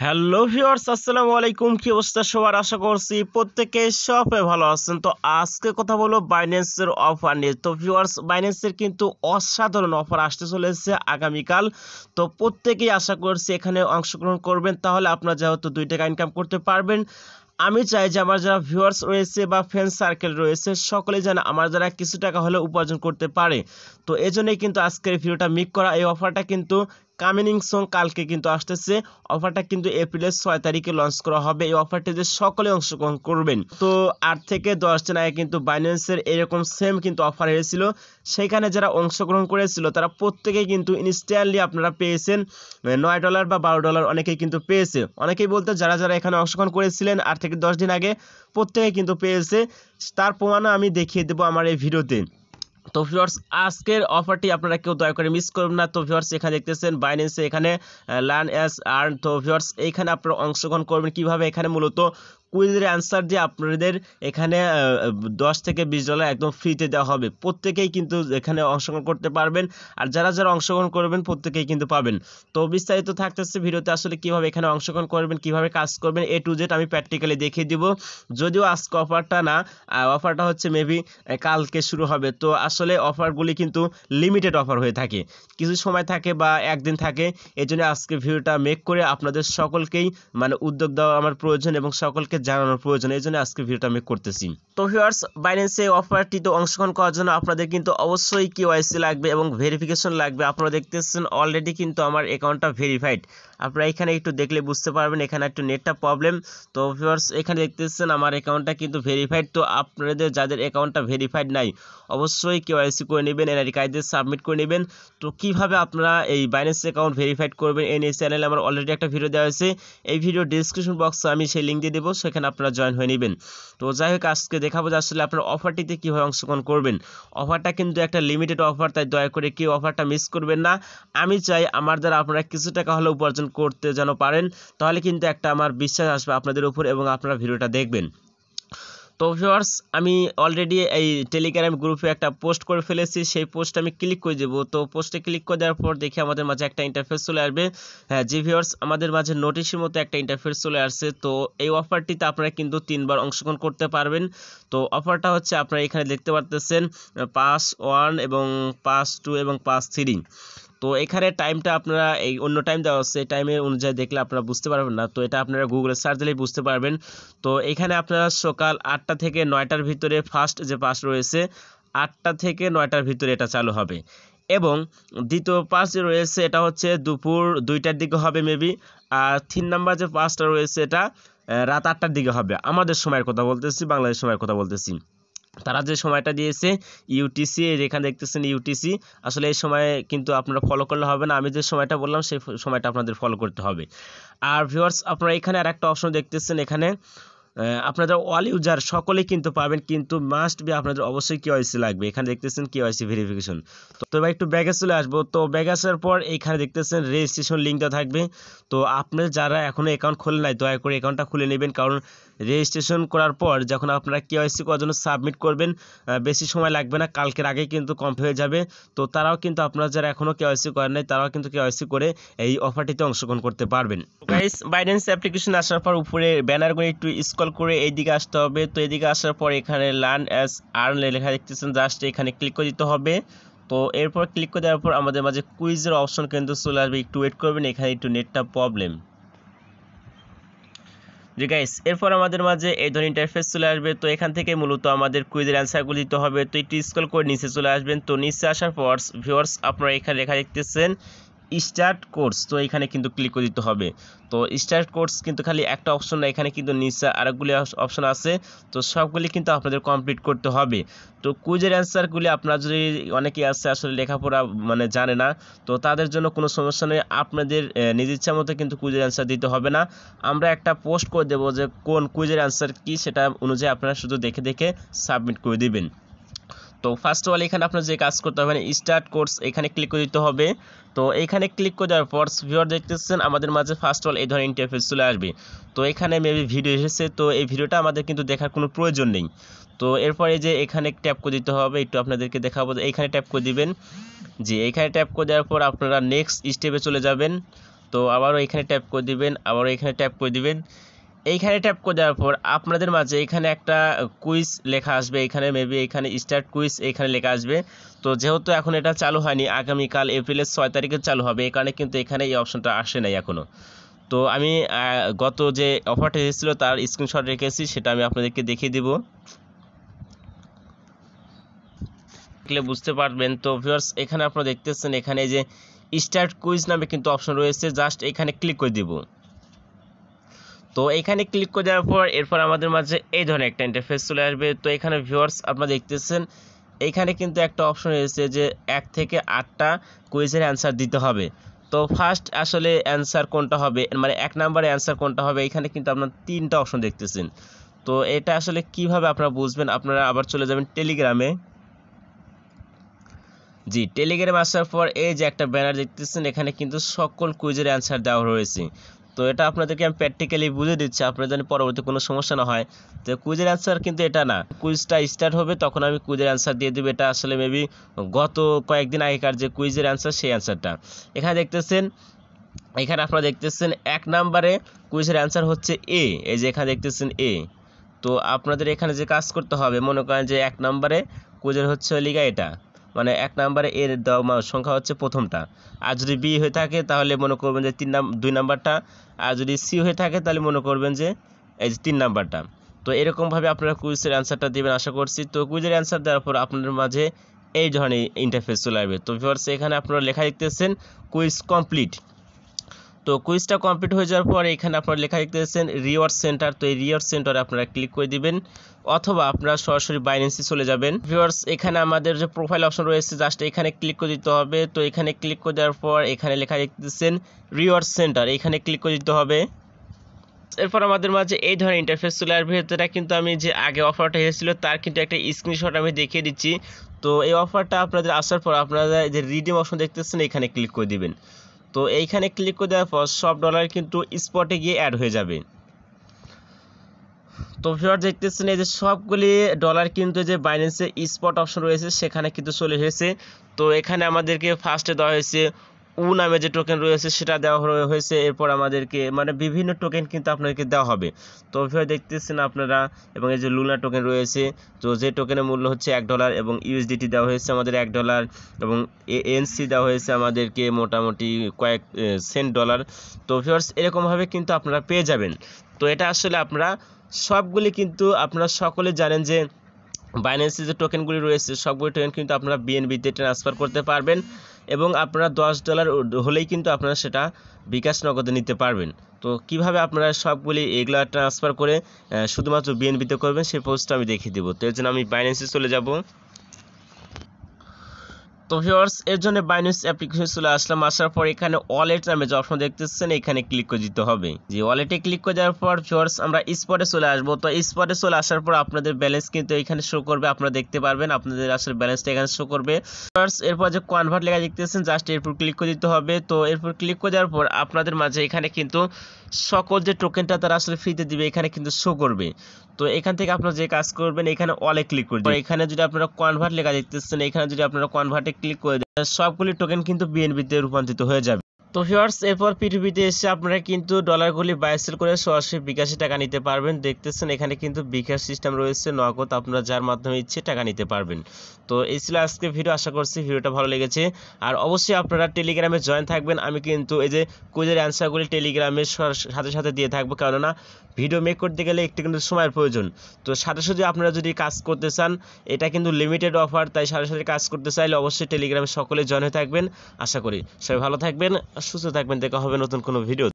Hello viewers, আসসালামু আলাইকুম। কি অবস্থা সবার? আশা করছি প্রত্যেকে সবাই ভালো আছেন। তো আজকে কথা বলবো বাইন্যান্সের অফার নিয়ে। তো ভিউয়ার্স, বাইন্যান্সের কিন্তু অসাধারণ অফার আসতে চলেছে আগামীকাল। তো প্রত্যেকেই আশা করছি এখানে অংশগ্রহণ করবেন, তাহলে আপনারা যেহেতু 2 টাকা ইনকাম করতে পারবেন। আমি চাই যে আমার যারা ভিউয়ার্স রয়েছে বা ফ্রেন্ড সার্কেল রয়েছে সকলেই যেন আমার যারা কিছু টাকা হলেও উপার্জন করতে পারে। তো এজন্যই কিন্তু আজকের ভিডিওটা মেক করা। এই অফারটা কিন্তু কামিং সং কালকে কিন্তু আসতেছে। অফারটা কিন্তু এপ্রিলের 6 তারিখে লঞ্চ করা হবে। এই অফারটিতে সকলে অংশগ্রহণ করবেন। তো 8 থেকে 10 দিন আগে কিন্তু বাইন্যান্সের এরকম সেম কিন্তু অফার হয়েছিল। সেখানে যারা অংশগ্রহণ করেছিল তারা প্রত্যেকেই কিন্তু ইনস্ট্যান্টলি আপনারা পেয়েছেন $9 বা $12 অনেকেই কিন্তু পেয়েছে। অনেকেই বলতে যারা যারা এখানে অংশগ্রহণ করেছিলেন 8 থেকে 10 দিন আগে প্রত্যেকেই কিন্তু পেয়েছে। তার প্রমাণও আমি দেখিয়ে দেবো আমার এই ভিডিওতে। তো ভিউয়ার্স, আজকের অফারটি আপনারা কেউ দয়া করে মিস করবেন না। তো ভিউয়ার্স, এখানে দেখতেছেন বাইন্যান্সে এখানে লার্ন অ্যাজ আর্ন। তো ভিউয়ার্স, এইখানে আপনারা অংশগ্রহণ করবেন কিভাবে? এখানে মূলত কুইজের অ্যান্সার দিয়ে আপনাদের এখানে $10 থেকে $20 একদম ফ্রিতে দেওয়া হবে। প্রত্যেকেই কিন্তু এখানে অংশগ্রহণ করতে পারবেন। আর যারা যারা অংশগ্রহণ করবেন প্রত্যেকেই কিন্তু পাবেন। তো বিস্তারিত থাকতেছে ভিডিওতে আসলে কিভাবে এখানে অংশগ্রহণ করবেন, কিভাবে কাজ করবেন, A to Z আমি প্র্যাকটিক্যালি দেখিয়ে দিব। যদিও আজকে অফারটা না, অফারটা হচ্ছে মেবি কালকে শুরু হবে। তো আসলে অফারগুলি কিন্তু লিমিটেড অফার হয়ে থাকে, কিছু সময় থাকে বা একদিন থাকে। এই জন্য আজকে ভিডিওটা মেক করে আপনাদের সকলকেই মানে উদ্যোগ দেওয়া আমার প্রয়োজন এবং সকলকে জানানোর প্রয়োজন। এই জন্য আজকে ভিডিওটা মেক করতেছি। তো ভিউয়ার্স, বাইন্যান্সে অফারটিতে অংশগ্রহণ করার জন্য আপনাদের কিন্তু অবশ্যই KYC লাগবে এবং ভেরিফিকেশন লাগবে। আপনারা দেখতেছেন অলরেডি কিন্তু আমার অ্যাকাউন্টটা ভেরিফাইড। আপনারা এখানে একটু দেখলে বুঝতে পারবেন, এখানে একটু নেটটা প্রবলেম। তো ভিউয়ার্স, এখানে দেখতেছেন আমার অ্যাকাউন্টটা কিন্তু ভেরিফাইড। তো আপনাদের যাদের অ্যাকাউন্টটা ভেরিফাইড নাই অবশ্যই KYC করে নেবেন, এনআইডি কার্ড দিয়ে সাবমিট করে নেবেন। তো কিভাবে আপনারা এই বাইন্যান্স অ্যাকাউন্ট ভেরিফাইড করবেন এই নিয়ে চ্যানেলে আমার অলরেডি একটা ভিডিও দেওয়া হয়েছে। এই ভিডিও ডিসক্রিপশন বক্সে আমি সেই লিঙ্ক দিয়ে দেবো, সেখানে আপনারা জয়েন হয়ে নেবেন। তো যাই হোক, আজকে দেখাবো যে আসলে আপনার অফারটিতে কীভাবে অংশগ্রহণ করবেন। অফারটা কিন্তু একটা লিমিটেড অফার, তাই দয়া করে কেউ অফারটা মিস করবেন না। আমি চাই আমার দ্বারা আপনারা কিছু টাকা হলেও উপার্জন করতে যেন পারেন, তাহলে কিন্তু একটা আমার বিশ্বাস আসবে আপনাদের উপর এবং আপনারা ভিডিওটা দেখবেন। তো ভিউয়ার্স, আমি অলরেডি এই টেলিগ্রাম গ্রুপে একটা পোস্ট করে ফেলেছি, সেই পোস্ট আমি ক্লিক করে দেবো। তো পোস্টে ক্লিক করে দেওয়ার পর দেখি আমাদের মাঝে একটা ইন্টারফেস চলে আসবে। হ্যাঁ জি ভিউয়ার্স, আমাদের মাঝে নোটিশের মতো একটা ইন্টারফেস চলে আসছে। তো এই অফারটিতে আপনারা কিন্তু 3বার অংশগ্রহণ করতে পারবেন। তো অফারটা হচ্ছে আপনারা এখানে দেখতে পারতেছেন পাস 1 এবং পাস 2 এবং পাস 3। তো এখানে টাইমটা আপনারা এই অন্য টাইম দেওয়া হচ্ছে, এই টাইমের অনুযায়ী দেখলে আপনারা বুঝতে পারবেন না। তো এটা আপনারা গুগলে সার্চ দিলেই বুঝতে পারবেন। তো এখানে আপনারা সকাল 8টা থেকে 9টার ভিতরে ফার্স্ট যে পাস রয়েছে 8টা থেকে 9টার ভিতরে এটা চালু হবে এবং দ্বিতীয় পাস যে রয়েছে এটা হচ্ছে দুপুর 2টার দিকে হবে মেবি। আর 3 নাম্বার যে পাসটা রয়েছে এটা রাত 8টার দিকে হবে। আমাদের সময়ের কথা বলতেছি, বাংলাদেশ সময়ের কথা বলতেছি। তারা যে সময়টা দিয়েছে ইউটিসি, এখানে দেখতেছেন ইউটিসি। আসলে এই সময়ে কিন্তু আপনারা ফলো করলে হবে না, আমি যে সময়টা বললাম সেই সময়টা আপনাদের ফলো করতে হবে। আর ভিউয়ার্স, আপনারা এখানে আর একটা অপশন দেখতেছেন, এখানে আপনাদের অল ইউজার সকলেই কিন্তু পাবেন, কিন্তু মাস্ট বি আপনাদের অবশ্যই KYC লাগবে। এখানে দেখতেছেন KYC ভেরিফিকেশন। তো এবার একটু ব্যাগে চলে আসবো। তো ব্যাগে আসার পর এইখানে দেখতেছেন রেজিস্ট্রেশন লিঙ্কটা থাকবে। তো আপনারা যারা এখনও অ্যাকাউন্ট খোলেন নাই দয়া করে অ্যাকাউন্টটা খুলে নেবেন, কারণ রেজিস্ট্রেশন করার পর যখন আপনারা KYC করার জন্য সাবমিট করবেন বেশি সময় লাগবে না, কালকের আগেই কিন্তু কমপ্লিট হয়ে যাবে। তো তারাও কিন্তু আপনারা যারা এখনও KYC করেন নাই তারাও কিন্তু KYC করে এই অফারটিতে অংশগ্রহণ করতে পারবেন। গাইস, বাইন্যান্স অ্যাপ্লিকেশন আসার পর উপরে ব্যানারগুলো একটু স্ক্রল করে এইদিকে আসতে হবে। তো এদিকে আসার পর এখানে লার্ন অ্যাজ আর্ন লেখা দেখতেছেন, জাস্ট এখানে ক্লিক করে দিতে হবে। তো এরপর ক্লিক করে দেওয়ার পর আমাদের মাঝে কুইজের অপশন কিন্তু চলে আসবে, একটু ওয়েট করবেন, এখানে একটু নেটটা প্রবলেম। জি গাইস, এরপর আমাদের মাঝে এই ধরনের ইন্টারফেস চলে আসবে। তো এখান থেকে মূলত আমাদের কুইজের অ্যান্সারগুলো দিতে হবে। তো একটু স্ক্রল করে নিচে চলে আসবেন। তো নিচে আসার পর ভিউয়ার্স, আপনারা এখানে লেখা দেখতেছেন স্টার্ট কোর্স। তো এখানে কিন্তু ক্লিক করে দিতে হবে। তো স্টার্ট কোর্স কিন্তু খালি একটা অপশন না, এখানে কিন্তু নিচে আরেকগুলি অপশন আছে। তো সবগুলি কিন্তু আপনাদের কমপ্লিট করতে হবে। তো কুইজের অ্যান্সারগুলি আপনারা যদি অনেকেই আছে আসলে লেখাপড়া মানে জানে না, তো তাদের জন্য কোনো সমস্যা নেই, আপনাদের নিজ ইচ্ছা মতো কিন্তু কুইজের অ্যান্সার দিতে হবে না। আমরা একটা পোস্ট করে দেবো যে কোন কুইজের অ্যান্সার কী, সেটা অনুযায়ী আপনারা শুধু দেখে দেখে সাবমিট করে দিবেন। তো ফার্স্ট অফ অল এখানে আপনার যে কাজ করতে হবে স্টার্ট কোর্স, এখানে ক্লিক করে দিতে হবে। তো এখানে ক্লিক করে দেওয়ার পর ভিউয়ার দেখতেছেন আমাদের মাঝে ফার্স্ট অফ অল এই ধরনের ইন্টারফেস চলে আসবে। তো এখানে মেবি ভিডিও এসেছে, তো এই ভিডিওটা আমাদের কিন্তু দেখার কোনো প্রয়োজন নেই। তো এরপরে যে এখানে ট্যাপ করে দিতে হবে, একটু আপনাদেরকে দেখাবো, এইখানে ট্যাপ করে দিবেন। জি, এইখানে ট্যাপ করে দেওয়ার পর আপনারা নেক্সট স্টেপে চলে যাবেন। তো আবারও এখানে ট্যাপ করে দিবেন, আবারও এখানে ট্যাপ করে দিবেন। এইখানে ট্যাপ করে দেওয়ার পর আপনাদের মাঝে এখানে একটা কুইজ লেখা আসবে, এখানে মেবি এখানে স্টার্ট কুইজ এখানে লেখা আসবে। তো যেহেতু এখন এটা চালু হয়নি, আগামীকাল এপ্রিলের 6 তারিখে চালু হবে, এই কারণে কিন্তু এখানে এই অপশনটা আসে নাই এখনও। তো আমি গত যে অফারটা এসেছিলো তার স্ক্রিনশট রেখেছি, সেটা আমি আপনাদেরকে দেখিয়ে দিব, দেখলে বুঝতে পারবেন। তো ভিউয়ার্স এখানে আপনারা দেখতেছেন এখানে যে স্টার্ট কুইজ নামে কিন্তু অপশন রয়েছে, জাস্ট এখানে ক্লিক করে দিব। তো এখানে ক্লিক করে দেওয়ার পর এরপর আমাদের মাঝে এই ধরনের একটা ইন্টারফেস চলে আসবে। তো এখানে ভিউয়ার্স আপনারা দেখতেছেন এইখানে কিন্তু একটা অপশন রয়েছে যে 1 থেকে 8টা কুইজের অ্যান্সার দিতে হবে। তো ফার্স্ট আসলে অ্যান্সার কোনটা হবে, মানে 1 নম্বরে অ্যান্সার কোনটা হবে, এখানে কিন্তু আপনারা 3টা অপশন দেখতেছেন। তো এটা আসলে কিভাবে আপনারা বুঝবেন, আপনারা আবার চলে যাবেন টেলিগ্রামে। জি, টেলিগ্রামে আসার পর এই যে একটা ব্যানার দেখতেছেন, এখানে কিন্তু সকল কুইজের অ্যান্সার দেওয়া রয়েছে। তো এটা আপনাদেরকে আমি প্র্যাকটিক্যালি বুঝে দিচ্ছি, আপনার যেন পরবর্তী কোনো সমস্যা না হয়। তো কুইজের অ্যান্সার কিন্তু এটা না, কুইজটা স্টার্ট হবে তখন আমি কুইজের অ্যান্সার দিয়ে দেবো। এটা আসলে মেবি গত কয়েকদিন আগেকার যে কুইজের অ্যান্সার, সেই অ্যান্সারটা এখানে দেখতেছেন। এখানে আপনারা দেখতেছেন 1 নম্বরে কুইজের অ্যান্সার হচ্ছে এ, এই যে এখানে দেখতেছেন এ। তো আপনাদের এখানে যে কাজ করতে হবে, মনে করেন যে 1 নম্বরে কুইজের হচ্ছে লিগা এটা, মানে 1 নম্বরে এর দেওয়া সংখ্যা হচ্ছে প্রথমটা। আর যদি বি হয়ে থাকে তাহলে মনে করবেন যে 2 নাম্বারটা। আর যদি সি হয়ে থাকে তাহলে মনে করবেন যে এই যে 3 নাম্বারটা। তো এরকমভাবে আপনারা কুইজের অ্যান্সারটা দেবেন আশা করছি। তো কুইজের অ্যান্সার দেওয়ার পর আপনাদের মাঝে এই ধরনের ইন্টারফেস চলে আসবে। তো ভিউয়ার্স এখানে আপনারা লেখা দেখতেছেন কুইজ কমপ্লিট। তো কুইজটা কমপ্লিট হয়ে যাওয়ার পর এখানে আপনারা লেখা দেখতেছেন রিওয়ার্ড সেন্টার। তো এই রিওয়ার্ড সেন্টারে আপনারা ক্লিক করে দিবেন, অথবা আপনারা সরাসরি বাইন্যান্সে চলে যাবেন। ভিউয়ার্স এখানে আমাদের যে প্রোফাইল অপশন রয়েছে, জাস্ট এখানে ক্লিক করে দিতে হবে। তো এখানে ক্লিক করে দেওয়ার পর এখানে লেখা দেখতেছেন রিওয়ার্ড সেন্টার, এখানে ক্লিক করে দিতে হবে। এরপর আমাদের মাঝে এই ধরনের ইন্টারফেস চলে আসবে। এটা কিন্তু আমি যে আগে অফারটা এসেছিল তার কিন্তু একটা স্ক্রিনশট আমি দেখিয়ে দিচ্ছি। তো এই অফারটা আপনাদের আসার পর আপনারা যে রিডিম অপশন দেখতেছেন এখানে ক্লিক করে দিবেন। তো এইখানে ক্লিক করে দেওয়ার পর সব ডলার কিন্তু স্পটে গিয়ে অ্যাড হয়ে যাবে। তো ভিউয়ার দেখতেছেন এই যে সবগুলি ডলার কিন্তু যে বাইন্যান্সে স্পট অপশন রয়েছে সেখানে কিন্তু চলে এসেছে। তো এখানে আমাদেরকে ফার্স্টে দেওয়া হয়েছে নামে যে টোকেন রয়েছে সেটা দেওয়া হয়েছে। এরপর আমাদেরকে মানে বিভিন্ন টোকেন কিন্তু আপনাদেরকে দেওয়া হবে। তো ভিউয়ার দেখতেছেন আপনারা, এবং এই যে লুনা টোকেন রয়েছে, তো যে টোকেনের মূল্য হচ্ছে $1 এবং ইউএসডিটি দেওয়া হয়েছে আমাদের $1 এবং এএনসি দেওয়া হয়েছে আমাদেরকে মোটামুটি কয়েক সেন্ট ডলার। তো ভিউয়ার্স এরকমভাবে কিন্তু আপনারা পেয়ে যাবেন। তো এটা আসলে আপনারা সবগুলি কিন্তু আপনারা সকলে জানেন যে বাইন্যান্সে যে টোকেনগুলি রয়েছে সবগুলি টোকেন কিন্তু আপনারা বিএনবিতে ট্রান্সফার করতে পারবেন, এবং আপনারা $10 হলেই কিন্তু আপনারা সেটা বিকাশ নগদে নিতে পারবেন। তো কিভাবে আপনারা সবগুলি এগুলা ট্রান্সফার করে শুধুমাত্র বিএনবিতে করবেন সেই পোস্টটা আমি দেখিয়ে দেবো। তো এর জন্য আমি বাইন্যান্সে চলে যাব। তো ভিউয়ার্স এর জন্য বাইন্যান্স অ্যাপ্লিকেশন চলে আসলাম। আসার পর এখানে ওয়ালেট নামে যে অপশন দেখতেছেন এখানে ক্লিক করে দিতে হবে। যে ওয়ালেটে ক্লিক করে দেওয়ার পর ভিউয়ার্স আমরা স্পটে চলে আসবো। তো স্পটে চলে আসার পর আপনাদের ব্যালেন্স কিন্তু এখানে শো করবে, আপনারা দেখতে পারবেন আপনাদের আসলে ব্যালেন্সটা এখানে শো করবে। ভিউয়ার্স এরপর যে কনভার্ট লেখা দেখতেছেন জাস্ট এরপর ক্লিক করে দিতে হবে। তো এরপর ক্লিক করে দেওয়ার পর আপনাদের মাঝে এখানে কিন্তু সকল যে টোকেনটা তারা আসলে ফ্রিতে দিবে এখানে কিন্তু শো করবে। তো এখান থেকে আপনারা যে কাজ করবেন এখানে অলে ক্লিক করে দিবেন। এখানে যদি আপনারা কনভার্ট লেখা দেখতেছেন এখানে যদি আপনারা কনভার্টে ক্লিক করে দেন সবগুলি টোকেন কিন্তু বিএনবিতে রূপান্তরিত হয়ে যাবে। তো ভিউয়ার্স এরপর পিটিপিতে এসে আপনারা কিন্তু ডলারগুলি বাই সেল করে সরাসরি বিকাশে টাকা নিতে পারবেন। দেখতেছেন এখানে কিন্তু বিকাশ সিস্টেম রয়েছে, নগদ আপনারা যার মাধ্যমে ইচ্ছে টাকা নিতে পারবেন। তো এই ছিল আজকে ভিডিও, আশা করছি ভিডিওটা ভালো লেগেছে। আর অবশ্যই আপনারা টেলিগ্রামে জয়েন থাকবেন। আমি কিন্তু এই যে কুইজের অ্যান্সারগুলি টেলিগ্রামের সাথে সাথে দিয়ে থাকবো, কেননা ভিডিও মেক করতে গেলে একটু কিন্তু সময়ের প্রয়োজন। তো সাথে সাথে আপনারা যদি কাজ করতে চান, এটা কিন্তু লিমিটেড অফার, তাই সাথে সাথে কাজ করতে চাইলে অবশ্যই টেলিগ্রামে সকলে জয়েন হয়ে থাকবেন। আশা করি সবাই ভালো থাকবেন, সুস্থ থাকবেন। দেখা হবে নতুন কোনো ভিডিও।